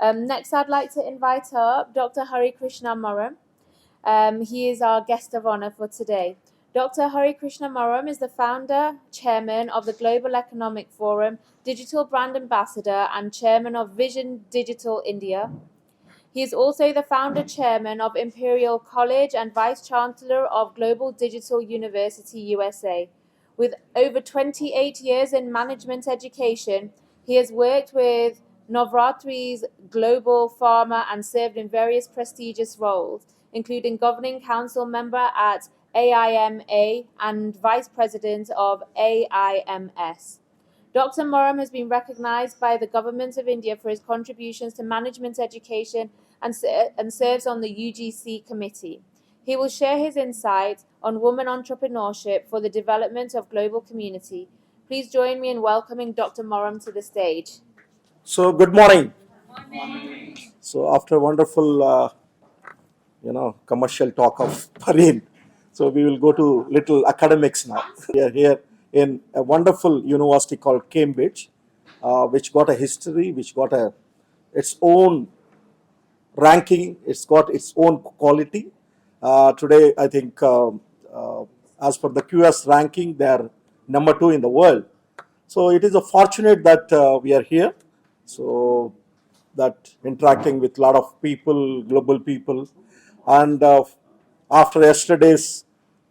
Next, I'd like to invite up Dr. Krishna Maram. He is our guest of honor for today. Dr. Krishna Maram is the founder, chairman of the Global Economic Forum, digital brand ambassador, and chairman of Vision Digital India. He is also the founder chairman of Imperial College and vice chancellor of Global Digital University USA. With over 28 years in management education, he has worked with Novartis Global Pharma and served in various prestigious roles, including governing council member at AIMA and vice president of AIMS. Dr. Maram has been recognized by the Government of India for his contributions to management education and serves on the UGC committee. He will share his insights on women entrepreneurship for the development of global community. Please join me in welcoming Dr. Maram to the stage. So, good morning. So, after wonderful, commercial talk of Pareen, so we will go to little academics now. We are here in a wonderful university called Cambridge, which got a history, which got its own ranking, it's got its own quality. Today, I think, as per the QS ranking, they are number 2 in the world. So it is a fortunate that we are here. So that interacting with a lot of people, global people, and after yesterday's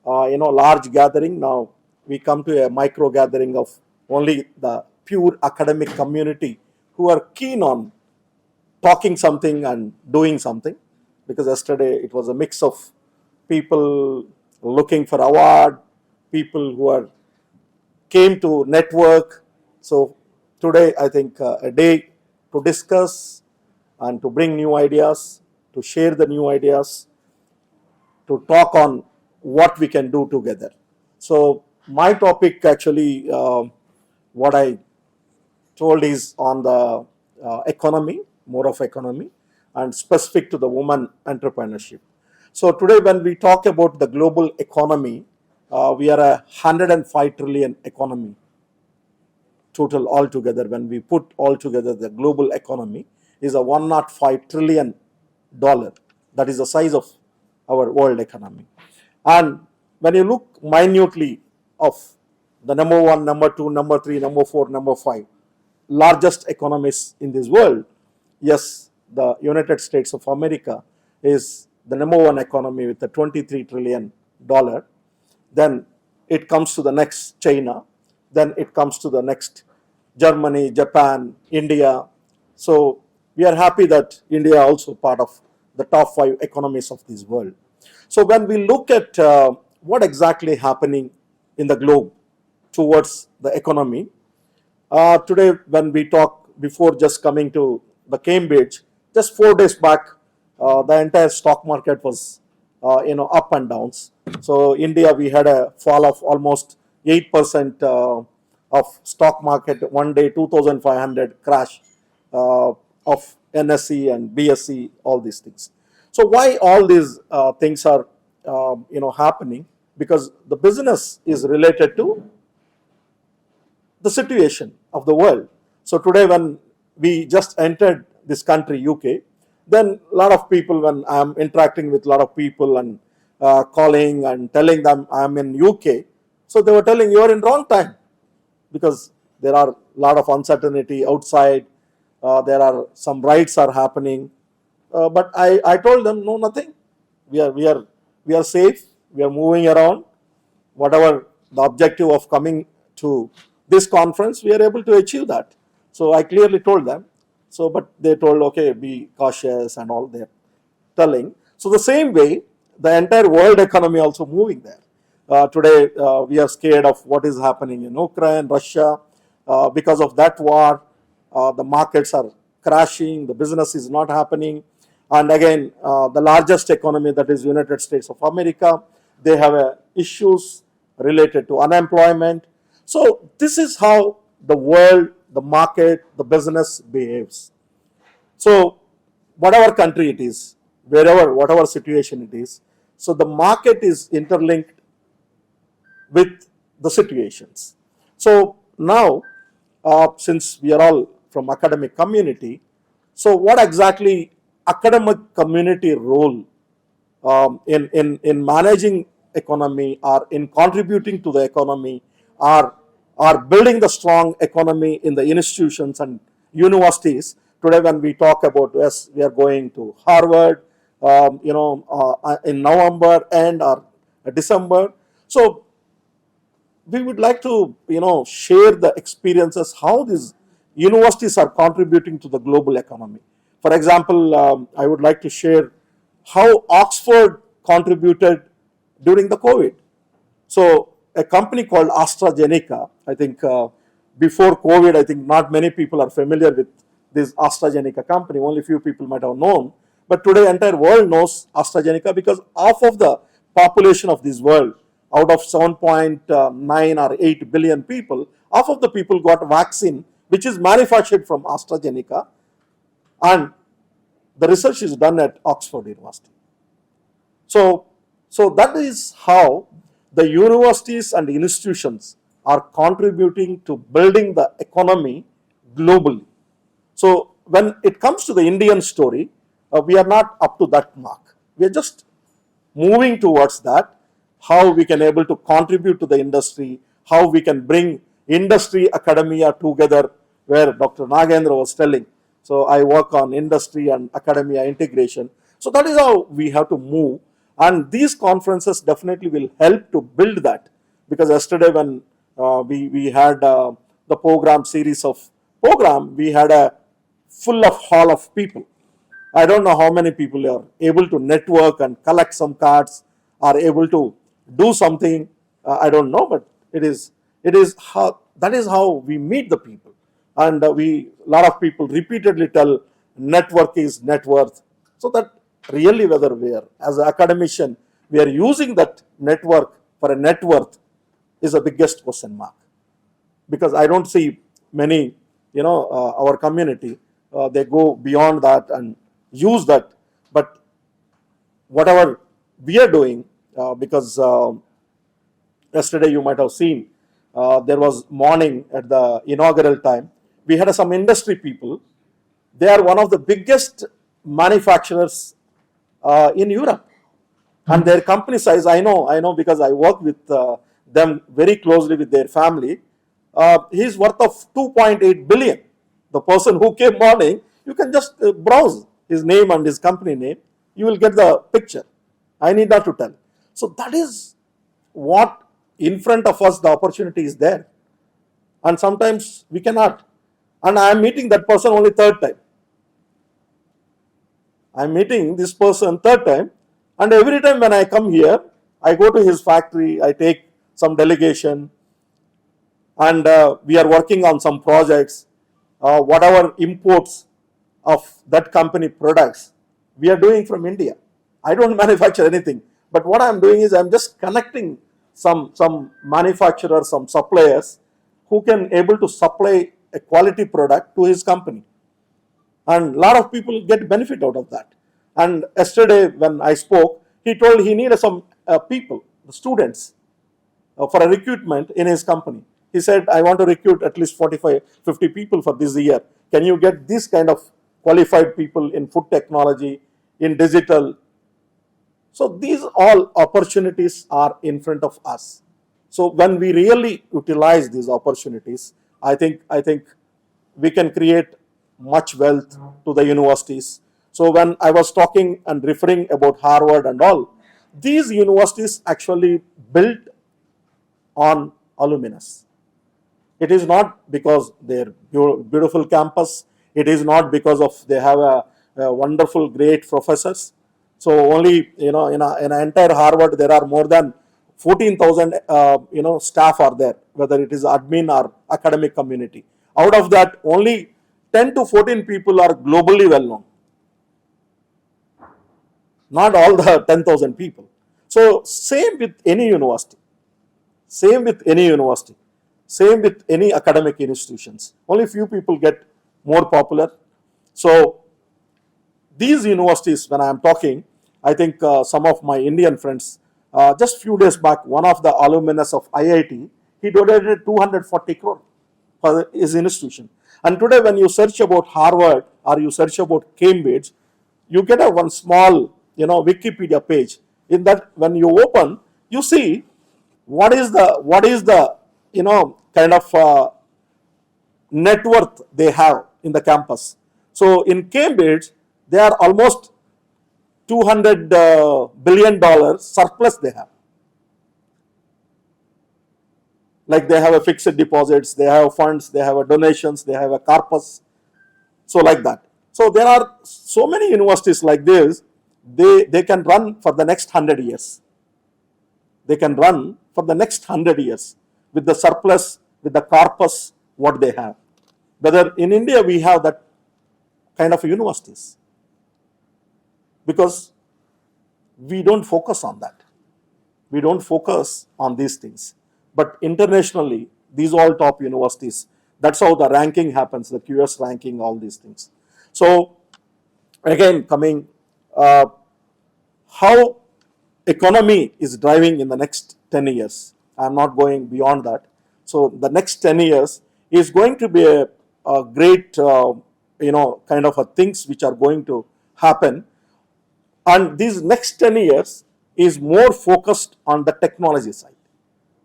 large gathering, now we come to a micro gathering of only the pure academic community who are keen on talking something and doing something, because yesterday it was a mix of people looking for award, people who came to network. So today I think a day to discuss and to bring new ideas, to share the new ideas, to talk on what we can do together. So my topic actually, what I told is on the economy, more of economy, and specific to the woman entrepreneurship. So today when we talk about the global economy, we are a 105 trillion economy total altogether. When we put all together, the global economy is a $105 trillion. That is the size of our world economy. And when you look minutely of the number 1, number 2, number 3, number 4, number 5 largest economies in this world, yes, the United States of America is the number 1 economy with a $23 trillion. Then it comes to the next China. Then it comes to the next Germany, Japan, India. So we are happy that India also part of the top 5 economies of this world. So when we look at what exactly happening in the globe towards the economy, today when we talk, before just coming to the Cambridge, just 4 days back, the entire stock market was up and downs. So India, we had a fall of almost 8% of stock market one day, 2,500 crash of NSE and BSE, all these things. So why all these things are happening? Because the business is related to the situation of the world. So today when we just entered this country, UK, then a lot of people, when I am interacting with a lot of people and calling and telling them I am in UK, so they were telling you are in wrong time, because there are a lot of uncertainty outside, there are some riots are happening, but I told them no, nothing, we are safe, we are moving around, whatever the objective of coming to this conference, we are able to achieve that. So I clearly told them. So, but they told, okay, be cautious and all they're telling. So the same way, the entire world economy also moving there. Today, we are scared of what is happening in Ukraine, Russia. Because of that war, the markets are crashing, the business is not happening. And again, the largest economy, that is United States of America, they have issues related to unemployment. So this is how the world, the market, the business behaves. So whatever country it is, whatever situation it is, so the market is interlinked with the situations. So now, since we are all from academic community, So what exactly academic community role in managing economy or in contributing to the economy or building the strong economy in the institutions and universities. Today when we talk about, yes, we are going to Harvard, in November and or December. So we would like to share the experiences how these universities are contributing to the global economy. For example, I would like to share how Oxford contributed during the COVID. So a company called AstraZeneca, I think before COVID, I think not many people are familiar with this AstraZeneca company. Only few people might have known. But today entire world knows AstraZeneca because half of the population of this world, out of 7.9 or 8 billion people, half of the people got vaccine which is manufactured from AstraZeneca, and the research is done at Oxford University. So that is how the universities and institutions are contributing to building the economy globally. So when it comes to the Indian story, we are not up to that mark. We are just moving towards that, how we can able to contribute to the industry, how we can bring industry academia together, where Dr. Nagendra was telling. So I work on industry and academia integration. So that is how we have to move, and these conferences definitely will help to build that. Because yesterday when we had the program series of program, we had a full of hall of people. I don't know how many people are able to network and collect some cards, are able to do something. I don't know, but it is how that is how we meet the people, and a lot of people repeatedly tell network is net worth. So that really whether we are as an academician we are using that network for a net worth is the biggest question mark, because I don't see many our community they go beyond that and use that. But whatever we are doing, because yesterday you might have seen there was morning at the inaugural time, we had some industry people. They are one of the biggest manufacturers in Europe, and their company size, I know because I work with them very closely with their family. He's worth of 2.8 billion. The person who came morning, you can just browse his name and his company name, you will get the picture. I need not to tell. So that is what in front of us, the opportunity is there, and sometimes we cannot. And I am meeting that person only third time. I am meeting this person third time, and every time when I come here, I go to his factory, I take some delegation, and we are working on some projects. Whatever imports of that company products, we are doing from India. I don't manufacture anything, but what I am doing is I am just connecting some manufacturers, some suppliers who can able to supply a quality product to his company, and a lot of people get benefit out of that. And yesterday when I spoke, he told he needed some people, the students, for a recruitment in his company. He said, I want to recruit at least 45-50 people for this year. Can you get this kind of qualified people in food technology, in digital? So these all opportunities are in front of us. So when we really utilize these opportunities, I think we can create much wealth to the universities. So when I was talking and referring about Harvard and all, these universities actually built on alumnus. It is not because they're beautiful campus. It is not because of they have a wonderful, great professors. So only in an entire Harvard there are more than 14,000 staff are there, whether it is admin or academic community. Out of that, only 10 to 14 people are globally well known. Not all the 10,000 people. So same with any university. Same with any university. Same with any academic institutions. Only few people get more popular. So these universities, when I am talking, I think some of my Indian friends, just few days back, one of the alumnus of IIT, he donated 240 crore for his institution. And today when you search about Harvard, or you search about Cambridge, you get a one small, Wikipedia page. In that, when you open, you see what is the kind of net worth they have in the campus. So in Cambridge, they are almost $200 billion surplus they have. Like they have a fixed deposits, they have funds, they have a donations, they have a corpus. So like that. So there are so many universities like this. They can run for the next 100 years. They can run for the next 100 years with the surplus, with the corpus, what they have. Whether in India we have that kind of universities, because we don't focus on that. We don't focus on these things. But internationally, these all top universities, that's how the ranking happens, the QS ranking, all these things. So again, coming, how economy is driving in the next 10 years. I'm not going beyond that. So the next 10 years is going to be a great, kind of a things which are going to happen. And these next 10 years is more focused on the technology side.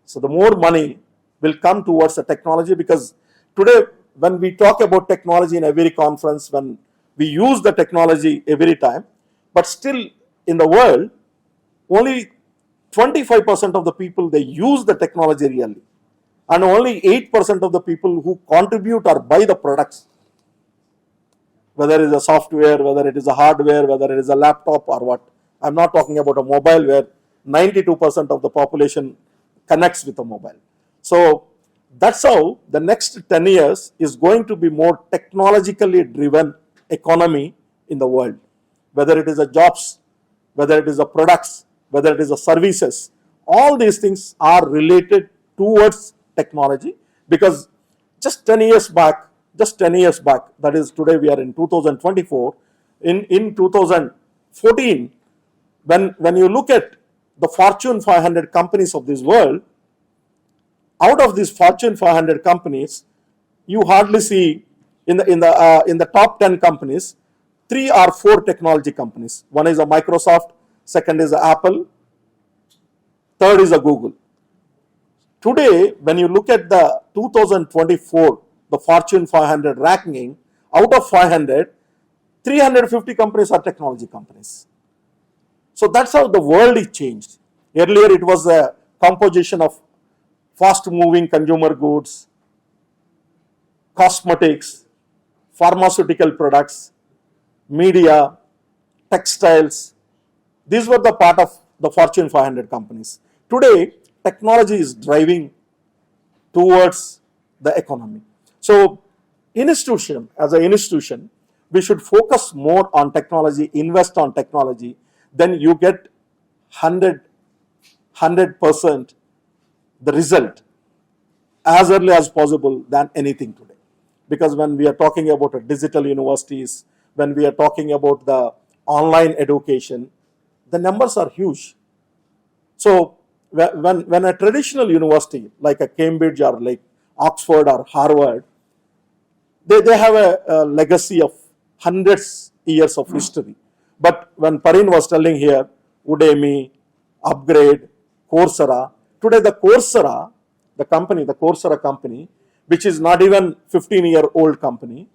So the more money will come towards the technology, because today when we talk about technology in every conference, when we use the technology every time, but still in the world, only 25% of the people, they use the technology really. And only 8% of the people who contribute or buy the products, whether it is a software, whether it is a hardware, whether it is a laptop or what. I'm not talking about a mobile where 92% of the population connects with a mobile. So that's how the next 10 years is going to be more technologically driven economy in the world. Whether it is a jobs, whether it is a products, whether it is a services, all these things are related towards technology. Because just 10 years back, that is today we are in 2024, in 2014, when you look at the Fortune 500 companies of this world, out of these Fortune 500 companies, you hardly see in the top 10 companies, 3 or 4 technology companies. One is a Microsoft, second is a Apple, third is a Google. Today, when you look at the 2024, the Fortune 500 ranking, out of 500, 350 companies are technology companies. So that's how the world is changed. Earlier it was a composition of fast-moving consumer goods, cosmetics, pharmaceutical products, media, textiles. These were the part of the Fortune 500 companies. Today, technology is driving towards the economy. So, as an institution, we should focus more on technology, invest on technology, then you get 100% the result as early as possible than anything today. Because when we are talking about digital universities, when we are talking about the online education, the numbers are huge. So when a traditional university like a Cambridge or like Oxford or Harvard, they have a legacy of hundreds years of history. But when Parin was telling here, Udemy, Upgrade, Coursera, today the Coursera company, which is not even 15-year-old company,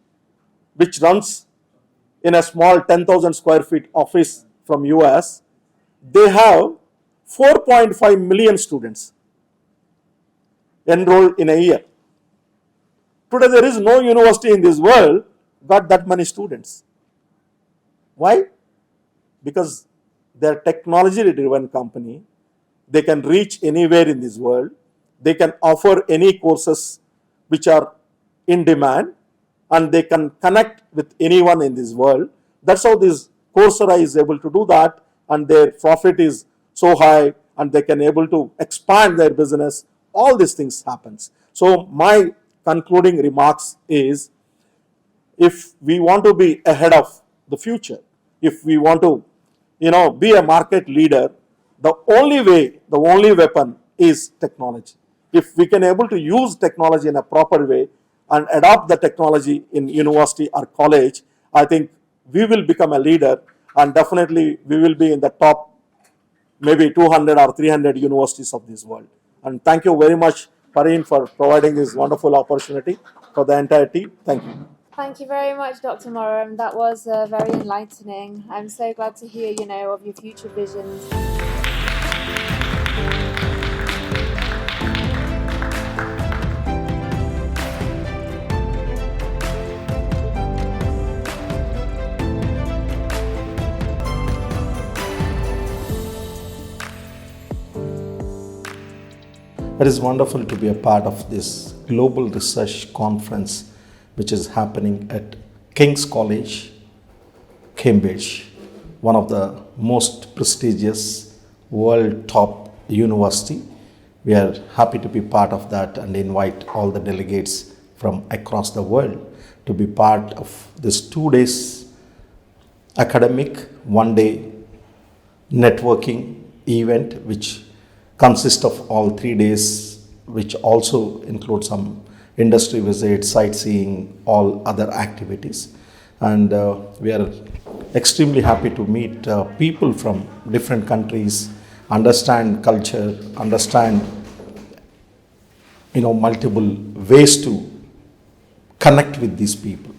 which runs in a small 10,000 square feet office from US, they have 4.5 million students enrolled in a year. Today there is no university in this world got that many students. Why? Because they're technology-driven company. They can reach anywhere in this world. They can offer any courses which are in demand, and they can connect with anyone in this world. That's how this Coursera is able to do that, and their profit is so high, and they can able to expand their business. All these things happens. So my concluding remarks is, if we want to be ahead of the future, if we want to, be a market leader, the only weapon is technology. If we can able to use technology in a proper way and adopt the technology in university or college, I think we will become a leader, and definitely we will be in the top maybe 200 or 300 universities of this world. And thank you very much, Pareen, for providing this wonderful opportunity for the entire team. Thank you. Thank you very much, Dr. Maram. That was very enlightening. I'm so glad to hear, of your future visions. It is wonderful to be a part of this global research conference, which is happening at King's College, Cambridge, one of the most prestigious world top university. We are happy to be part of that and invite all the delegates from across the world to be part of this 2 days academic, 1 day networking event, which consists of all 3 days, which also include some industry visits, sightseeing, all other activities. And we are extremely happy to meet people from different countries, understand culture, understand multiple ways to connect with these people.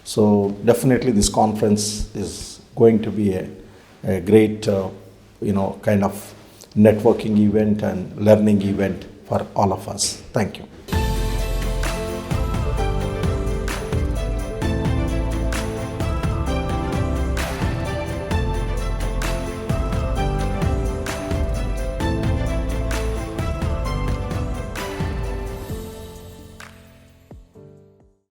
So definitely this conference is going to be a great kind of networking event and learning event for all of us. Thank you.